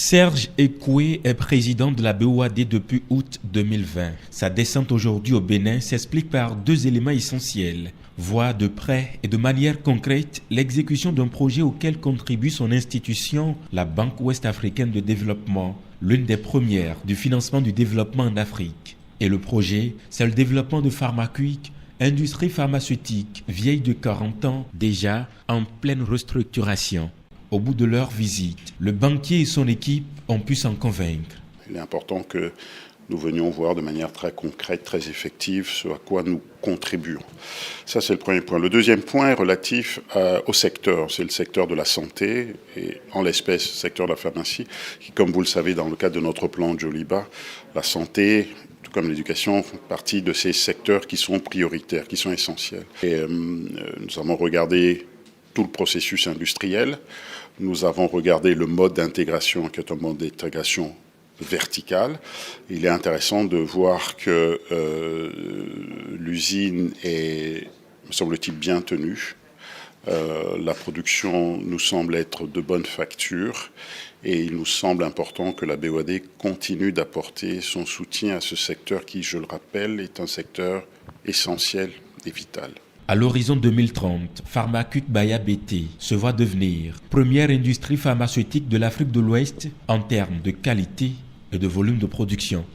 Serge Ekoué est président de la BOAD depuis août 2020. Sa descente aujourd'hui au Bénin s'explique par deux éléments essentiels. Voir de près et de manière concrète l'exécution d'un projet auquel contribue son institution, la Banque ouest-africaine de développement, l'une des premières du financement du développement en Afrique. Et le projet, c'est le développement de Pharmacuic, industrie pharmaceutique vieille de 40 ans déjà en pleine restructuration. Au bout de leur visite, le banquier et son équipe ont pu s'en convaincre. Il est important que nous venions voir de manière très concrète, très effective, ce à quoi nous contribuons. Ça, c'est le premier point. Le deuxième point est relatif au secteur. C'est le secteur de la santé, et en l'espèce, le secteur de la pharmacie, qui, comme vous le savez, dans le cadre de notre plan Joliba, la santé, tout comme l'éducation, font partie de ces secteurs qui sont prioritaires, qui sont essentiels. Et nous avons regardé tout le processus industriel. Nous avons regardé le mode d'intégration, qui est un mode d'intégration verticale. Il est intéressant de voir que l'usine est, me semble-t-il, bien tenue. La production nous semble être de bonne facture et il nous semble important que la BOAD continue d'apporter son soutien à ce secteur qui, je le rappelle, est un secteur essentiel et vital. À l'horizon 2030, Pharmacuic Baya BT se voit devenir première industrie pharmaceutique de l'Afrique de l'Ouest en termes de qualité et de volume de production.